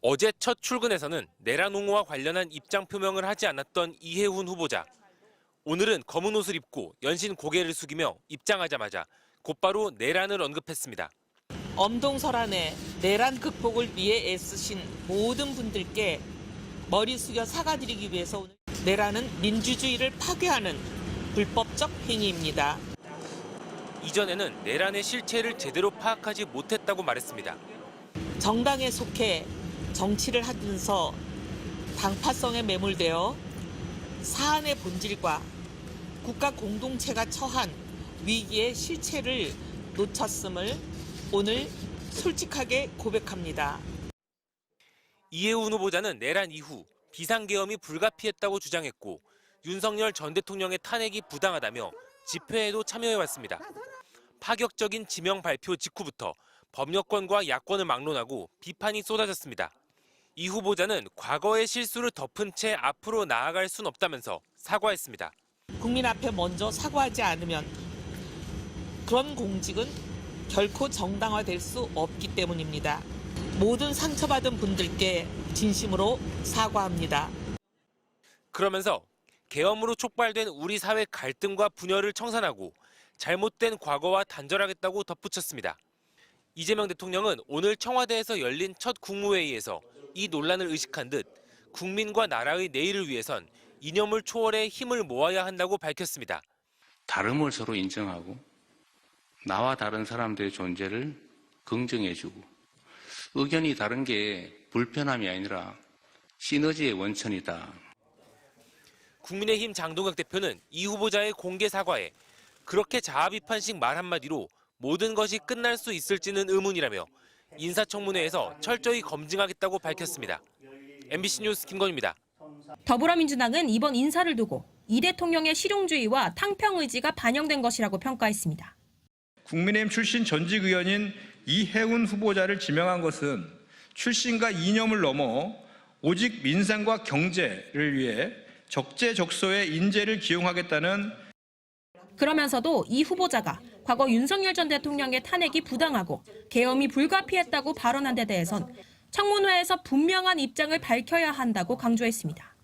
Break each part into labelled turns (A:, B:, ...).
A: 어제 첫 출근에서는 내란 옹호와 관련한 입장 표명을 하지 않았던 이해훈 후보자. 오늘은 검은 옷을 입고 연신 고개를 숙이며 입장하자마자 곧바로 내란을 언급했습니다.
B: 엄동설안에 내란 극복을 위해 애쓰신 모든 분들께 머리 숙여 사과드리기 위해서 오늘 내란은 민주주의를 파괴하는 불법적 행위입니다.
A: 이전에는 내란의 실체를 제대로 파악하지 못했다고 말했습니다.
B: 정당에 속해 정치를 하면서 당파성에 매몰되어 사안의 본질과 국가 공동체가 처한 위기의 실체를 놓쳤음을 오늘 솔직하게 고백합니다.
A: 이해훈 후보자는 내란 이후 비상계엄이 불가피했다고 주장했고 윤석열 전 대통령의 탄핵이 부당하다며 집회에도 참여해왔습니다. 파격적인 지명 발표 직후부터 법여권과 야권을 막론하고 비판이 쏟아졌습니다. 이 후보자는 과거의 실수를 덮은 채 앞으로 나아갈 순 없다면서 사과했습니다.
B: 국민 앞에 먼저 사과하지 않으면 그런 공직은 결코 정당화될 수 없기 때문입니다. 모든 상처받은 분들께 진심으로 사과합니다.
A: 그러면서 계엄으로 촉발된 우리 사회 갈등과 분열을 청산하고 잘못된 과거와 단절하겠다고 덧붙였습니다. 이재명 대통령은 오늘 청와대에서 열린 첫 국무회의에서 이 논란을 의식한 듯 국민과 나라의 내일을 위해선 이념을 초월해 힘을 모아야 한다고 밝혔습니다.
C: 다름을 서로 인정하고 나와 다른 사람들의 존재를 긍정해주고 의견이 다른 게 불편함이 아니라 시너지의 원천이다.
A: 국민의힘 장동혁 대표는 이 후보자의 공개 사과에 그렇게 자아 비판식 말 한마디로 모든 것이 끝날 수 있을지는 의문이라며 인사청문회에서 철저히 검증하겠다고 밝혔습니다. MBC 뉴스 김건희입니다.
D: 더불어민주당은 이번 인사를 두고 이 대통령의 실용주의와 탕평 의지가 반영된 것이라고 평가했습니다.
E: 국민의힘 출신 전직 의원인 이해훈 후보자를 지명한 것은 출신과 이념을 넘어 오직 민생과 경제를 위해 적재적소에 인재를 기용하겠다는.
D: 그러면서도 이 후보자가 과거 윤석열 전 대통령의 탄핵이 부당하고 계엄이 불가피했다고 발언한 데 대해선 청문회에서 분명한 입장을 밝혀야 한다고 강조했습니다.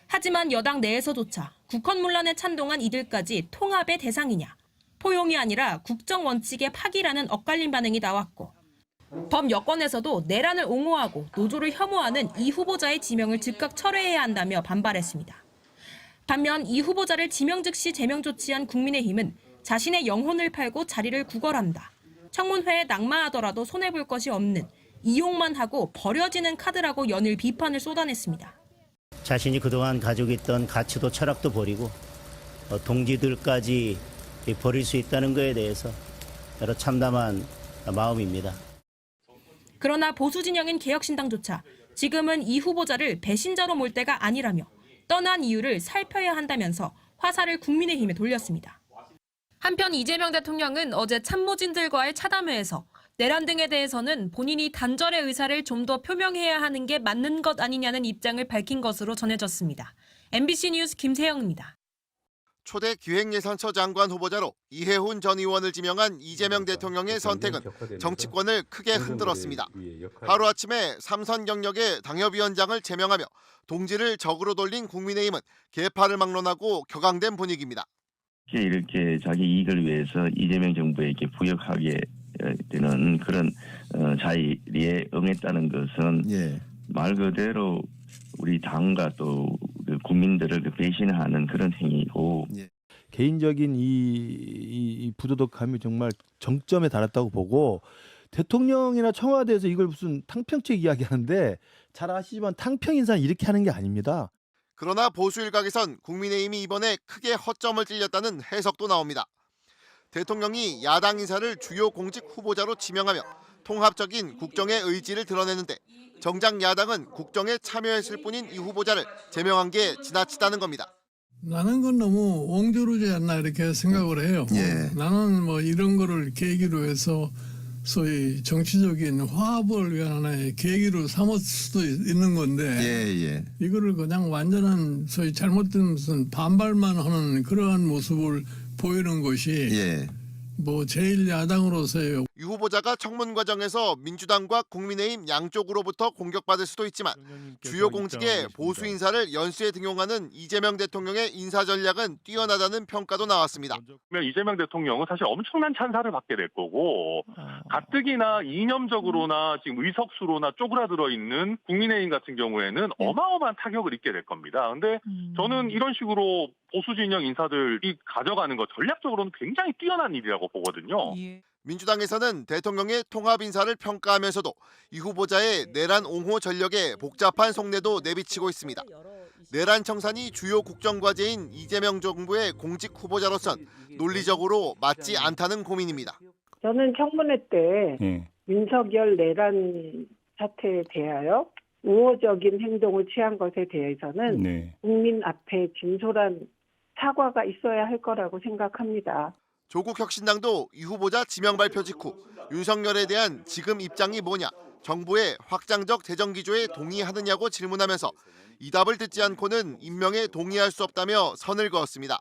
D: 하지만 여당 내에서조차 국헌문란에 찬동한 이들까지 통합의 대상이냐, 포용이 아니라 국정 원칙의 파기라는 엇갈린 반응이 나왔고 범여권에서도 내란을 옹호하고 노조를 혐오하는 이 후보자의 지명을 즉각 철회해야 한다며 반발했습니다. 반면 이 후보자를 지명 즉시 제명 조치한 국민의힘은 자신의 영혼을 팔고 자리를 구걸한다. 청문회에 낙마하더라도 손해볼 것이 없는 이용만 하고 버려지는 카드라고 연일 비판을 쏟아냈습니다.
F: 자신이 그동안 가지고 있던 가치도 철학도 버리고 동지들까지 버릴 수 있다는 것에 대해서 여러 참담한 마음입니다.
D: 그러나 보수 진영인 개혁신당조차 지금은 이 후보자를 배신자로 몰 때가 아니라며 떠난 이유를 살펴야 한다면서 화살을 국민의힘에 돌렸습니다. 한편 이재명 대통령은 어제 참모진들과의 차담회에서 내란 등에 대해서는 본인이 단절의 의사를 좀 더 표명해야 하는 게 맞는 것 아니냐는 입장을 밝힌 것으로 전해졌습니다. MBC 뉴스 김세영입니다.
G: 초대 기획예산처 장관 후보자로 이해훈 전 의원을 지명한 이재명 대통령의 선택은 정치권을 크게 흔들었습니다. 하루아침에 삼선 경력의 당협위원장을 제명하며 동지를 적으로 돌린 국민의힘은 개파를 막론하고 격앙된 분위기입니다.
H: 이렇게 자기 이익을 위해서 이재명 정부에게 부역하게 되는 그런 자리에 응했다는 것은 말 그대로 우리 당과 또 국민들을 배신하는 그런 행위고
I: 개인적인 이 부도덕함이 정말 정점에 달했다고 보고 대통령이나 청와대에서 이걸 무슨 탕평책 이야기하는데 잘 아시지만 탕평 인사는 이렇게 하는 게 아닙니다.
G: 그러나 보수 일각에선 국민의힘이 이번에 크게 허점을 찔렸다는 해석도 나옵니다. 대통령이 야당 인사를 주요 공직 후보자로 지명하며 통합적인 국정의 의지를 드러내는데 정작 야당은 국정에 참여했을 뿐인 이 후보자를 제명한 게 지나치다는 겁니다.
J: 나는 건 너무 옹졸하지 않나 이렇게 생각을 해요. 나는 뭐 이런 거를 계기로 해서 소위 정치적인 화합을 위한 하나의 계기로 삼을 수도 있는 건데 이거를 그냥 완전한 소위 잘못된 무슨 반발만 하는 그러한 모습을 보이는 것이 뭐 제1야당으로서의
G: 유 후보자가 청문 과정에서 민주당과 국민의힘 양쪽으로부터 공격받을 수도 있지만 주요 공직의 보수 인사를 연수에 등용하는 이재명 대통령의 인사 전략은 뛰어나다는 평가도 나왔습니다.
K: 이재명 대통령은 사실 엄청난 찬사를 받게 될 거고 가뜩이나 이념적으로나 지금 의석수로나 쪼그라들어 있는 국민의힘 같은 경우에는 어마어마한 타격을 입게 될 겁니다. 근데 저는 이런 식으로 보수 진영 인사들이 가져가는 거 전략적으로는 굉장히 뛰어난 일이라고 보거든요.
G: 민주당에서는 대통령의 통합 인사를 평가하면서도 이 후보자의 내란 옹호 전력에 복잡한 속내도 내비치고 있습니다. 내란 청산이 주요 국정과제인 이재명 정부의 공직 후보자로선 논리적으로 맞지 않다는 고민입니다.
L: 저는 청문회 때 윤석열 내란 사태에 대하여 우호적인 행동을 취한 것에 대해서는 국민 앞에 진솔한 사과가 있어야 할 거라고 생각합니다.
G: 조국혁신당도 이 후보자 지명 발표 직후 윤석열에 대한 지금 입장이 뭐냐, 정부의 확장적 재정 기조에 동의하느냐고 질문하면서 이 답을 듣지 않고는 임명에 동의할 수 없다며 선을 그었습니다.